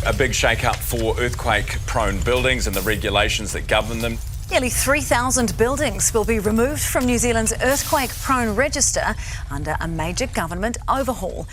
A big shake-up for earthquake-prone buildings and the regulations that govern them. Nearly 3,000 buildings will be removed from New Zealand's earthquake-prone register under a major government overhaul.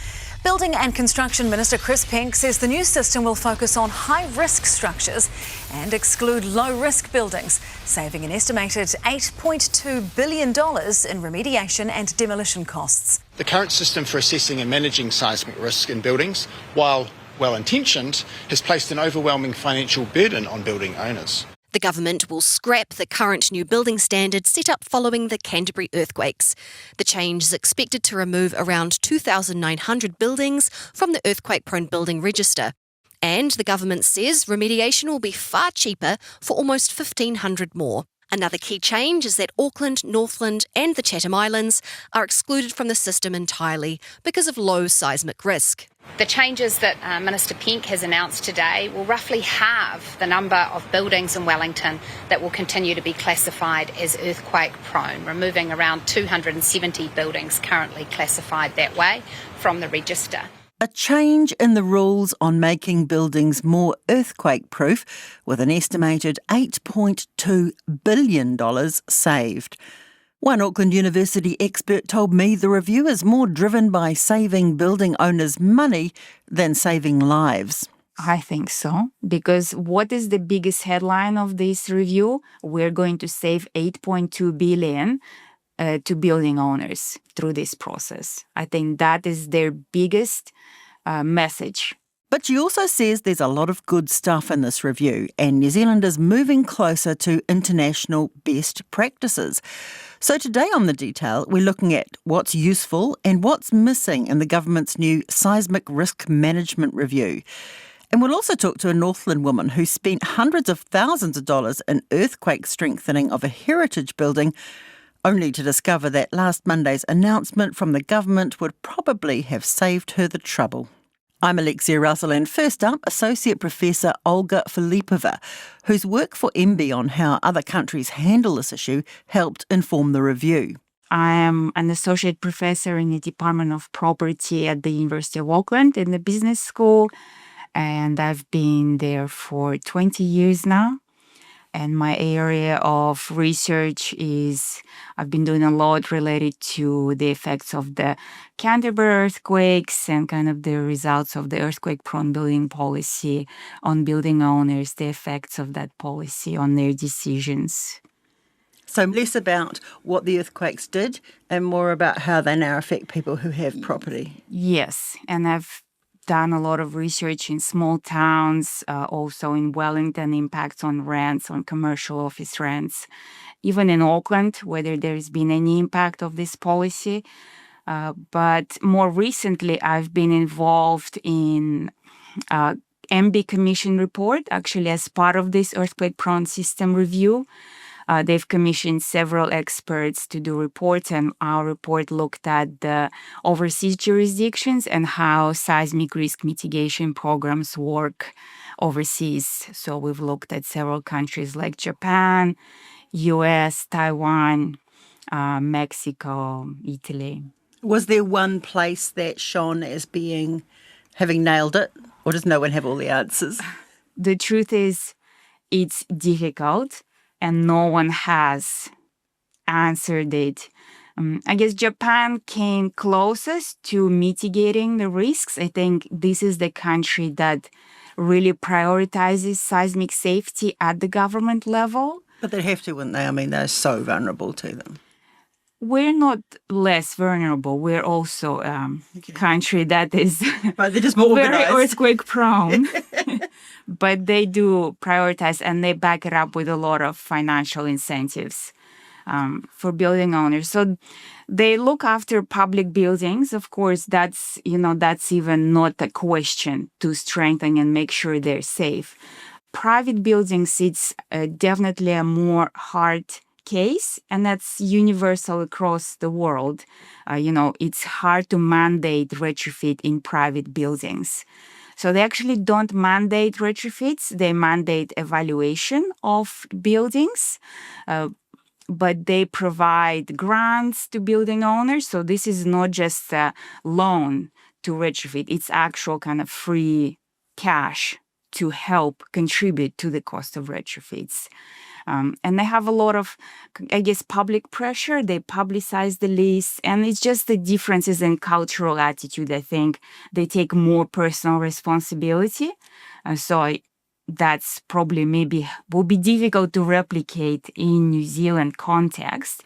Building and Construction Minister Chris Pink says the new system will focus on high-risk structures and exclude low-risk buildings, saving an estimated $8.2 billion in remediation and demolition costs. The current system for assessing and managing seismic risk in buildings, while well-intentioned, has placed an overwhelming financial burden on building owners. The government will scrap the current new building standard set up following the Canterbury earthquakes. The change is expected to remove around 2,900 buildings from the earthquake-prone building register. And the government says remediation will be far cheaper for almost 1,500 more. Another key change is that Auckland, Northland and the Chatham Islands are excluded from the system entirely because of low seismic risk. The changes that Minister Pink has announced today will roughly halve the number of buildings in Wellington that will continue to be classified as earthquake prone, removing around 270 buildings currently classified that way from the register. A change in the rules on making buildings more earthquake-proof, with an estimated $8.2 billion saved. One Auckland University expert told me the review is more driven by saving building owners money than saving lives. I think so, because what is the biggest headline of this review? We're going to save $8.2 billion to building owners through this process. I think that is their biggest message. But she also says there's a lot of good stuff in this review, and New Zealand is moving closer to international best practices. So today on The Detail, we're looking at what's useful and what's missing in the government's new seismic risk management review. And we'll also talk to a Northland woman who spent hundreds of thousands of dollars in earthquake strengthening of a heritage building, only to discover that last Monday's announcement from the government would probably have saved her the trouble. I'm Alexia Russell, and first up, Associate Professor Olga Filipova, whose work for MB on how other countries handle this issue helped inform the review. I am an associate professor in the Department of Property at the University of Auckland in the business school, and I've been there for 20 years now. And my area of research is, I've been doing a lot related to the effects of the Canterbury earthquakes and kind of the results of the earthquake-prone building policy on building owners, the effects of that policy on their decisions. So less about what the earthquakes did and more about how they now affect people who have property. Yes, and I've done a lot of research in small towns, also in Wellington, impacts on rents, on commercial office rents, even in Auckland, whether there's been any impact of this policy. But more recently, I've been involved in MB Commission report, actually as part of this earthquake-prone system review. They've commissioned several experts to do reports, and our report looked at the overseas jurisdictions and how seismic risk mitigation programs work overseas. So we've looked at several countries like Japan, US, Taiwan, Mexico, Italy. Was there one place that shone as having nailed it, or does no one have all the answers? The truth is, it's difficult, and no one has answered it. I guess Japan came closest to mitigating the risks. I think this is the country that really prioritizes seismic safety at the government level. But they'd have to, wouldn't they? I mean, they're so vulnerable to them. We're not less vulnerable. We're also a country that is right, they're just more very earthquake-prone. But they do prioritize, and they back it up with a lot of financial incentives for building owners. So they look after public buildings. Of course, that's even not a question to strengthen and make sure they're safe. Private buildings, it's definitely a more hard case, and that's universal across the world. It's hard to mandate retrofit in private buildings. So they actually don't mandate retrofits. They mandate evaluation of buildings, but they provide grants to building owners. So this is not just a loan to retrofit. It's actual kind of free cash to help contribute to the cost of retrofits. And they have a lot of, I guess, public pressure. They publicize the list, and it's just the differences in cultural attitude. I think they take more personal responsibility. That's probably maybe will be difficult to replicate in New Zealand context,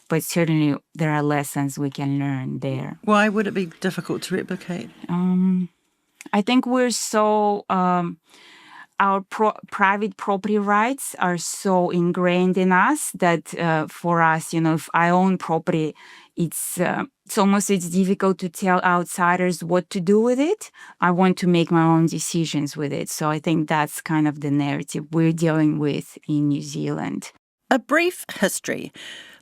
but certainly there are lessons we can learn there. Why would it be difficult to replicate? I think we're so... our private property rights are so ingrained in us that for us, if I own property, it's difficult to tell outsiders what to do with it. I want to make my own decisions with it. So I think that's kind of the narrative we're dealing with in New Zealand. A brief history.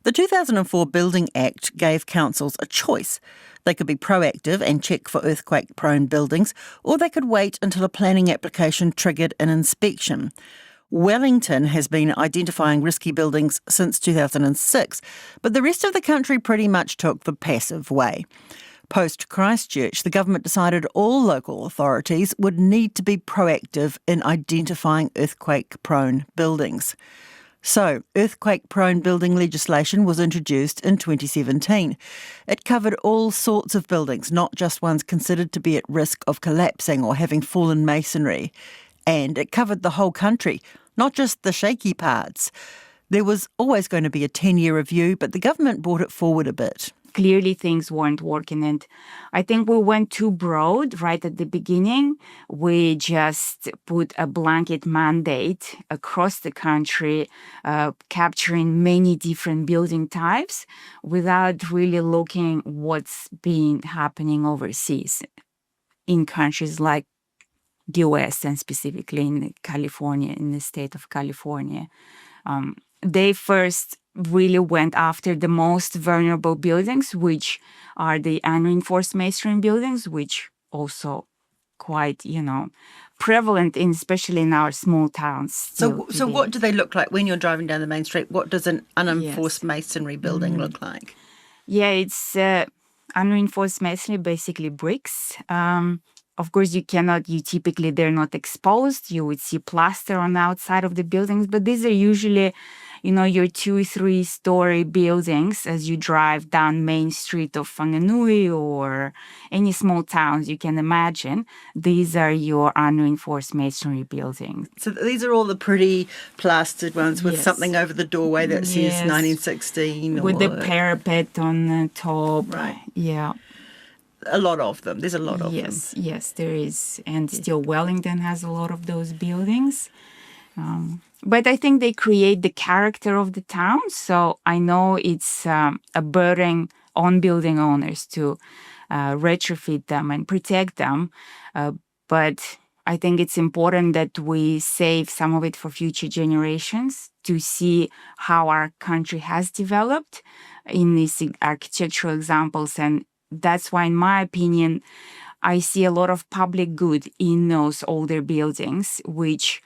The 2004 Building Act gave councils a choice. They could be proactive and check for earthquake-prone buildings, or they could wait until a planning application triggered an inspection. Wellington has been identifying risky buildings since 2006, but the rest of the country pretty much took the passive way. Post-Christchurch, the government decided all local authorities would need to be proactive in identifying earthquake-prone buildings. So, earthquake-prone building legislation was introduced in 2017. It covered all sorts of buildings, not just ones considered to be at risk of collapsing or having fallen masonry. And it covered the whole country, not just the shaky parts. There was always going to be a 10-year review, but the government brought it forward a bit. Clearly things weren't working, and I think we went too broad right at the beginning. We just put a blanket mandate across the country, capturing many different building types without really looking what's been happening overseas in countries like the US and specifically in California, in the state of California. They first really went after the most vulnerable buildings, which are the unreinforced masonry buildings, which also quite, prevalent, especially in our small towns. So what do they look like when you're driving down the main street? What does an unenforced masonry building look like? Yeah, it's unreinforced masonry, basically bricks. Of course, typically they're not exposed. You would see plaster on the outside of the buildings, but these are usually, your 2-3 story buildings as you drive down Main Street of Whanganui or any small towns you can imagine. These are your unreinforced masonry buildings. So these are all the pretty plastered ones with something over the doorway that says 1916. With the parapet on the top. Right. Yeah. A lot of them. There's a lot of them. Yes, there is. And still Wellington has a lot of those buildings. But I think they create the character of the town. So I know it's a burden on building owners to retrofit them and protect them. But I think it's important that we save some of it for future generations to see how our country has developed in these architectural examples. And that's why, in my opinion, I see a lot of public good in those older buildings, which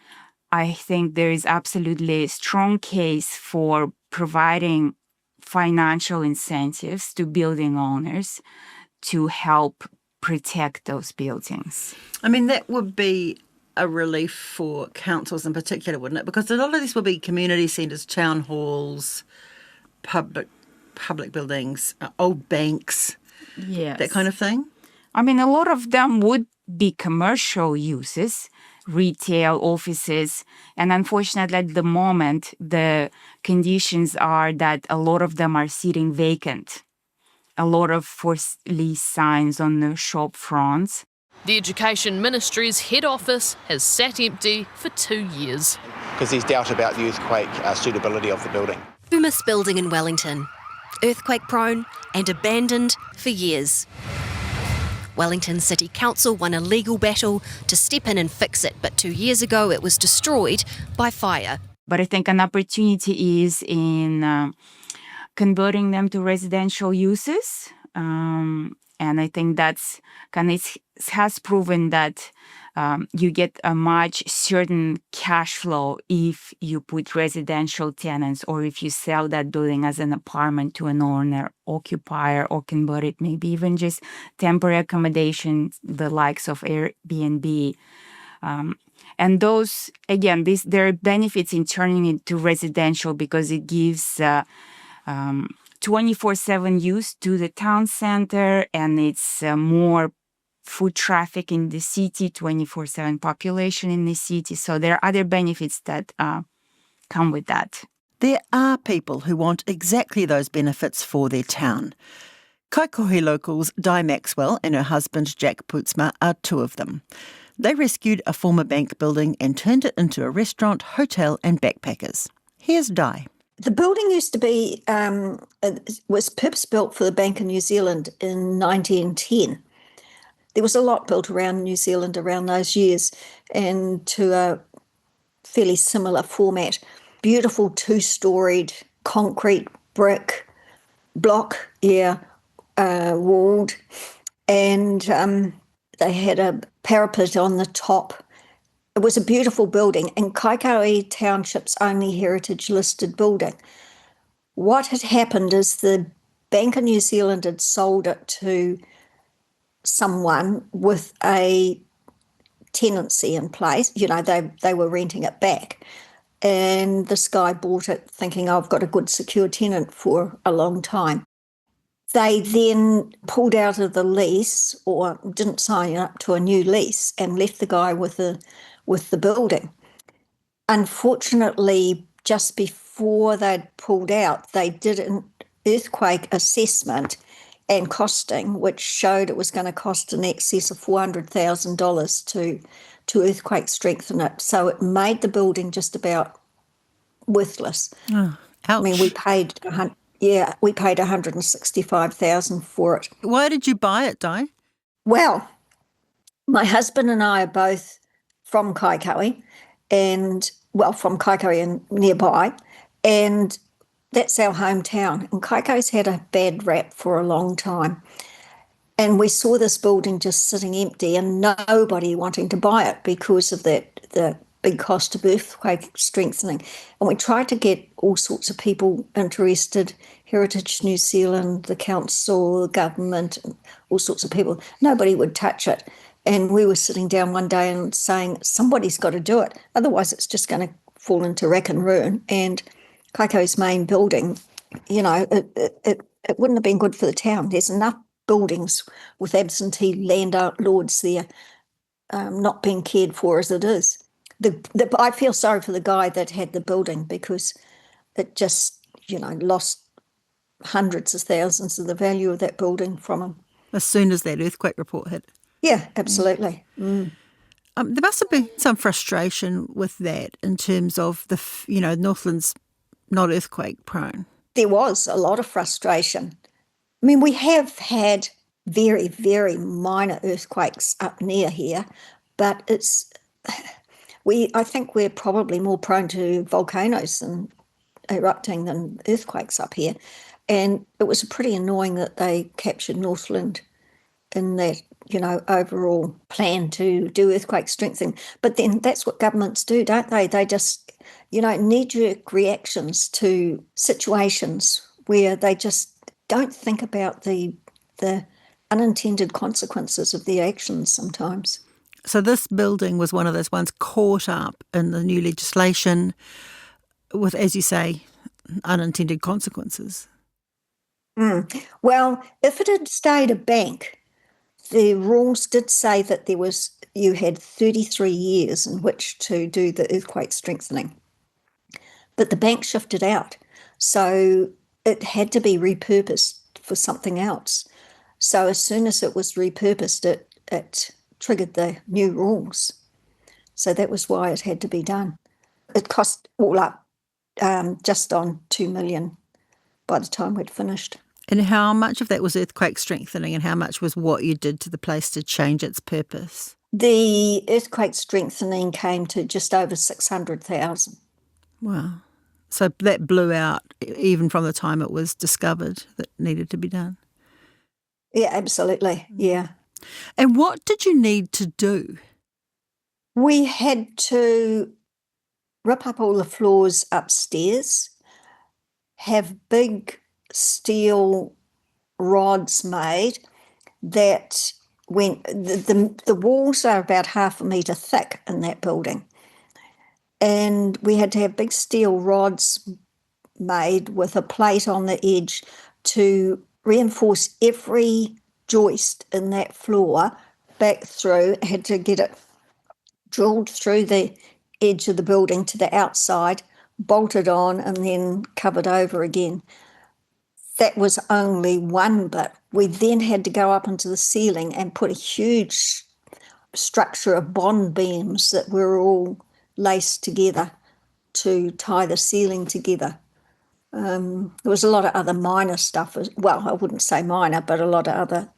I think there is absolutely a strong case for providing financial incentives to building owners to help protect those buildings. I mean, that would be a relief for councils in particular, wouldn't it? Because a lot of these will be community centres, town halls, public buildings, old banks, that kind of thing. I mean, a lot of them would be commercial uses, retail, offices, and unfortunately at the moment, the conditions are that a lot of them are sitting vacant. A lot of for lease signs on the shop fronts. The Education Ministry's head office has sat empty for 2 years. Because there's doubt about the earthquake suitability of the building. Umis building in Wellington. Earthquake prone and abandoned for years. Wellington City Council won a legal battle to step in and fix it, but 2 years ago it was destroyed by fire. But I think an opportunity is in converting them to residential uses. And I think that's it has proven that you get a much certain cash flow if you put residential tenants or if you sell that building as an apartment to an owner, occupier, or convert it, maybe even just temporary accommodation, the likes of Airbnb. And those, again, there are benefits in turning it to residential because it gives 24/7 use to the town center, and it's more foot traffic in the city, 24/7 population in the city. So there are other benefits that come with that. There are people who want exactly those benefits for their town. Kaikohe locals Di Maxwell and her husband Jack Putzma are two of them. They rescued a former bank building and turned it into a restaurant, hotel and backpackers. Here's Di. The building used to be, was purpose-built for the Bank of New Zealand in 1910. There was a lot built around New Zealand around those years, and to a fairly similar format. Beautiful two-storied concrete brick block, walled, and they had a parapet on the top. It was a beautiful building, and Kaikohe Township's only heritage-listed building. What had happened is the Bank of New Zealand had sold it to someone with a tenancy in place. You know, they were renting it back. And this guy bought it thinking, I've got a good secure tenant for a long time. They then pulled out of the lease or didn't sign up to a new lease and left the guy with the building. Unfortunately, just before they'd pulled out, they did an earthquake assessment and costing, which showed it was going to cost in excess of $400,000 to earthquake strengthen it. So it made the building just about worthless. Oh, ouch. I mean, we paid $165,000 for it. Why did you buy it, Di? Well, my husband and I are both from Kaikohe, from Kaikohe and nearby, and that's our hometown. And Kaikohe's had a bad rap for a long time. And we saw this building just sitting empty and nobody wanting to buy it because of the big cost of earthquake strengthening. And we tried to get all sorts of people interested, Heritage New Zealand, the council, the government, all sorts of people. Nobody would touch it. And we were sitting down one day and saying, somebody's got to do it. Otherwise, it's just going to fall into rack and ruin. And Kaikohe's main building, you know, it wouldn't have been good for the town. There's enough buildings with absentee landlords there not being cared for as it is. I feel sorry for the guy that had the building because it just, you know, lost hundreds of thousands of the value of that building from him. As soon as that earthquake report hit. Yeah, absolutely. Mm. There must have been some frustration with that in terms of Northland's not earthquake prone. There was a lot of frustration. I mean, we have had very, very minor earthquakes up near here, but I think we're probably more prone to volcanoes and erupting than earthquakes up here. And it was pretty annoying that they captured Northland in that, you know, overall plan to do earthquake strengthening. But then that's what governments do, don't they? They just, you know, knee-jerk reactions to situations where they just don't think about the unintended consequences of their actions sometimes. So this building was one of those ones caught up in the new legislation with, as you say, unintended consequences. Well, if it had stayed a bank, the rules did say that you had 33 years in which to do the earthquake strengthening. But the bank shifted out, so it had to be repurposed for something else. So as soon as it was repurposed, it triggered the new rules. So that was why it had to be done. It cost all up just on $2 million by the time we'd finished. And how much of that was earthquake strengthening and how much was what you did to the place to change its purpose? The earthquake strengthening came to just over $600,000. Wow. So that blew out even from the time it was discovered that needed to be done? Yeah, absolutely, yeah. And what did you need to do? We had to rip up all the floors upstairs, have big steel rods made that the walls are about 1/2 a metre thick in that building. And we had to have big steel rods made with a plate on the edge to reinforce every joist in that floor back through. Had to get it drilled through the edge of the building to the outside, bolted on, and then covered over again. That was only one bit. We then had to go up into the ceiling and put a huge structure of bond beams that were all laced together to tie the ceiling together. There was a lot of other minor stuff. Well, I wouldn't say minor, but a lot of other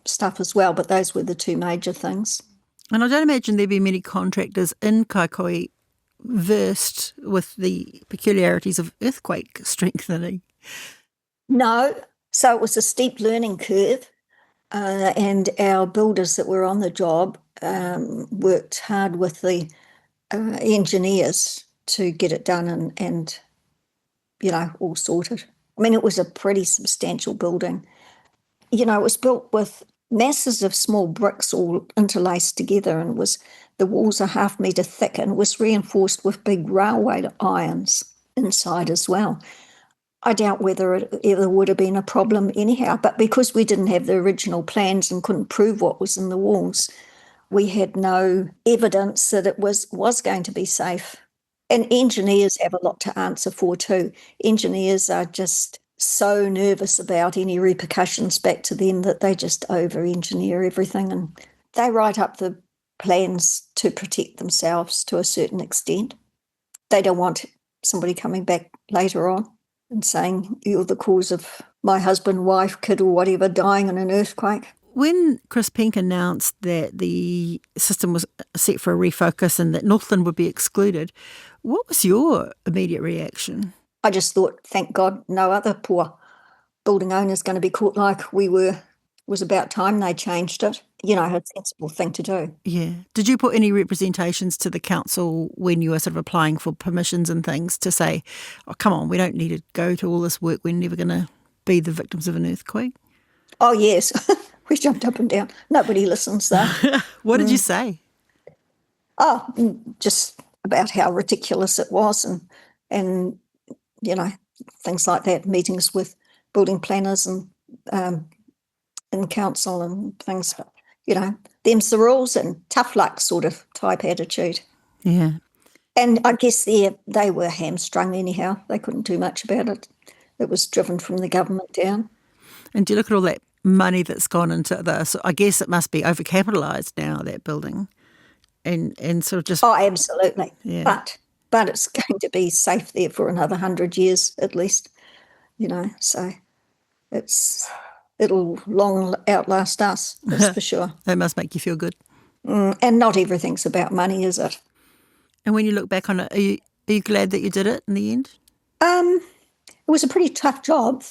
stuff as well. But those were the two major things. And I don't imagine there'd be many contractors in Kaikoai versed with the peculiarities of earthquake strengthening. No. So it was a steep learning curve. And our builders that were on the job worked hard with the engineers to get it done and all sorted. I mean, it was a pretty substantial building. It was built with masses of small bricks all interlaced together, and the walls are 1/2 metre thick, and it was reinforced with big railway irons inside as well. I doubt whether it ever would have been a problem anyhow, but because we didn't have the original plans and couldn't prove what was in the walls, we had no evidence that it was going to be safe. And engineers have a lot to answer for too. Engineers are just so nervous about any repercussions back to them that they just over-engineer everything, and they write up the plans to protect themselves to a certain extent. They don't want somebody coming back later on and saying, "You're the cause of my husband, wife, kid or whatever dying in an earthquake." When Chris Pink announced that the system was set for a refocus and that Northland would be excluded, what was your immediate reaction? I just thought, thank God, no other poor building owner's going to be caught like we were. It was about time they changed it. A sensible thing to do. Yeah. Did you put any representations to the council when you were sort of applying for permissions and things to say, oh, come on, we don't need to go to all this work. We're never going to be the victims of an earthquake? Oh, yes. We jumped up and down. Nobody listens, though. What did you say? Oh, just about how ridiculous it was and things like that, meetings with building planners and in council and things. But, them's the rules and tough luck sort of type attitude. Yeah. And I guess they were hamstrung anyhow. They couldn't do much about it. It was driven from the government down. And do you look at all that money that's gone into this? I guess it must be overcapitalised now, that building. And sort of just... Oh, absolutely. Yeah. But it's going to be safe there for another 100 years at least, so it'll long outlast us, that's for sure. That must make you feel good. And not everything's about money, is it? And when you look back on it, are you glad that you did it in the end? It was a pretty tough job,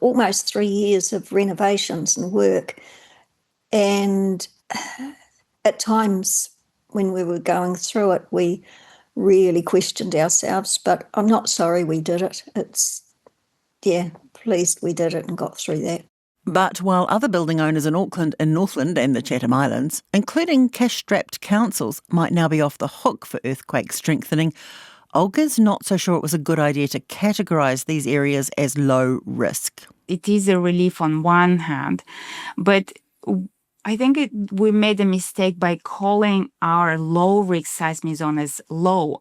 almost 3 years of renovations and work. And at times when we were going through it, we really questioned ourselves, but I'm not sorry we did it. Pleased we did it and got through that. But while other building owners in Auckland and Northland and the Chatham Islands, including cash-strapped councils, might now be off the hook for earthquake strengthening, Olga's not so sure it was a good idea to categorise these areas as low risk. It is a relief on one hand, but I think we made a mistake by calling our low-risk seismic zone as low,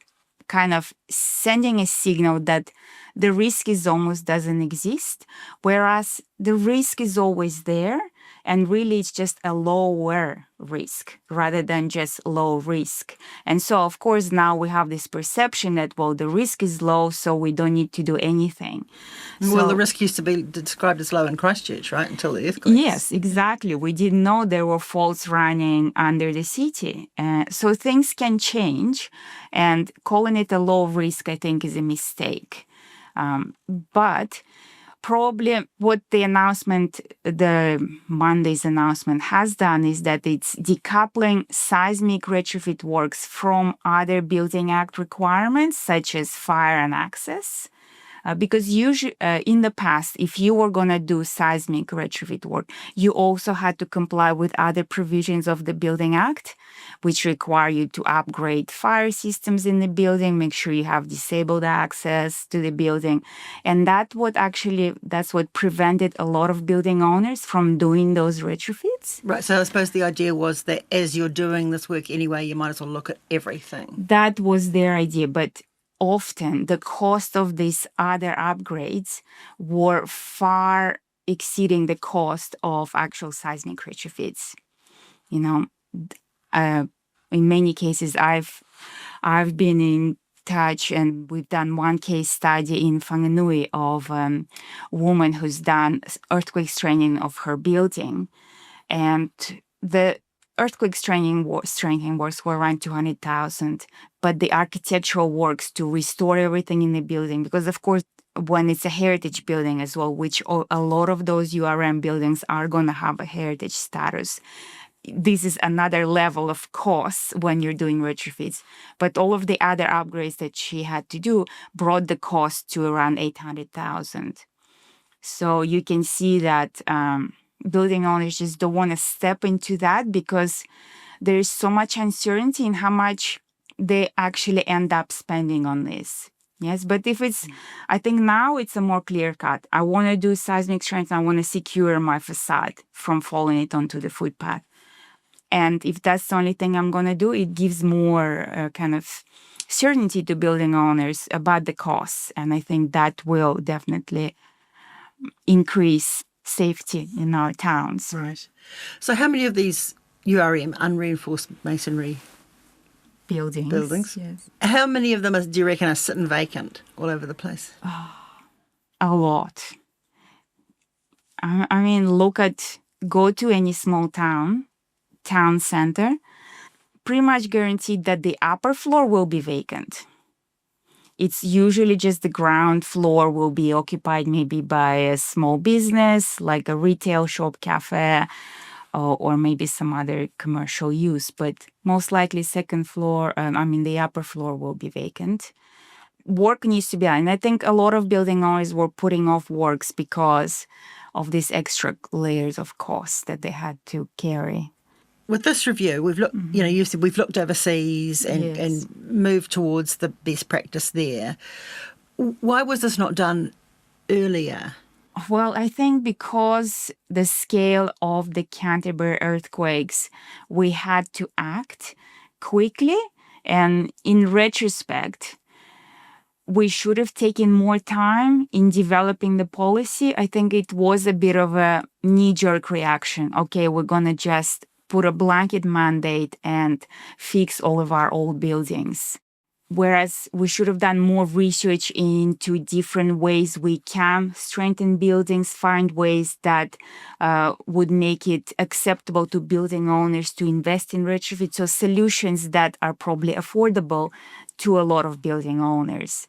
kind of sending a signal that the risk is almost doesn't exist, whereas the risk is always there, and really it's just a lower risk rather than just low risk. And so, of course, now we have this perception that, well, the risk is low, so we don't need to do anything. Well, the risk used to be described as low in Christchurch, right, until the earthquake. Yes, exactly. We didn't know there were faults running under the city. So things can change, and calling it a low risk, I think, is a mistake. But probably what the Monday's announcement has done is that it's decoupling seismic retrofit works from other Building Act requirements, such as fire and access. because usually in the past, if you were going to do seismic retrofit work, you also had to comply with other provisions of the Building Act, which require you to upgrade fire systems in the building, make sure you have disabled access to the building. And that's what prevented a lot of building owners from doing those retrofits. Right, so I suppose the idea was that as you're doing this work anyway, you might as well look at everything. That was their idea, but often the cost of these other upgrades were far exceeding the cost of actual seismic retrofits. In many cases, I've been in touch, and we've done one case study in Whanganui of a woman who's done earthquake strengthening of her building, and the earthquake strengthening works were around 200,000, but the architectural works to restore everything in the building, because of course, when it's a heritage building as well, which a lot of those URM buildings are going to have a heritage status, this is another level of cost when you're doing retrofits. But all of the other upgrades that she had to do brought the cost to around 800,000. So you can see that building owners just don't want to step into that because there is so much uncertainty in how much they actually end up spending on this. Yes, but if I think now it's a more clear cut. I want to do seismic strength. I want to secure my facade from falling it onto the footpath. And if that's the only thing I'm going to do, it gives more kind of certainty to building owners about the costs. And I think that will definitely increase safety in our towns. Right. So how many of these URM, unreinforced masonry buildings? Yes. How many of them do you reckon are sitting vacant all over the place? A lot. I mean, go to any small town center, pretty much guaranteed that the upper floor will be vacant. It's usually just the ground floor will be occupied maybe by a small business, like a retail shop, cafe, or maybe some other commercial use. But most likely the upper floor will be vacant. Work needs to be done. And I think a lot of building owners were putting off works because of these extra layers of costs that they had to carry. With this review, we've looked. You said we've looked overseas and moved towards the best practice there. Why was this not done earlier? Well, I think because the scale of the Canterbury earthquakes, we had to act quickly, and in retrospect, we should have taken more time in developing the policy. I think it was a bit of a knee-jerk reaction. Okay, we're going to just put a blanket mandate and fix all of our old buildings. Whereas we should have done more research into different ways we can strengthen buildings, find ways that would make it acceptable to building owners to invest in retrofit. So solutions that are probably affordable to a lot of building owners.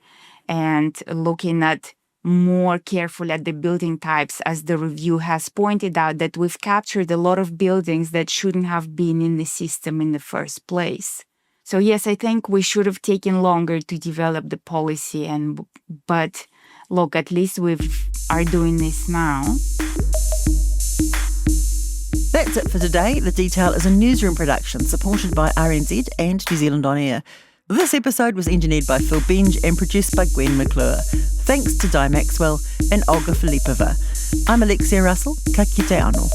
And looking at more careful at the building types, as the review has pointed out, that we've captured a lot of buildings that shouldn't have been in the system in the first place. So yes, I think we should have taken longer to develop the policy, but look, at least we are doing this now. That's it for today. The Detail is a newsroom production supported by RNZ and New Zealand On Air. This episode was engineered by Phil Benge and produced by Gwen McClure. Thanks to Di Maxwell and Olga Filipova. I'm Alexia Russell. Ka kite anō.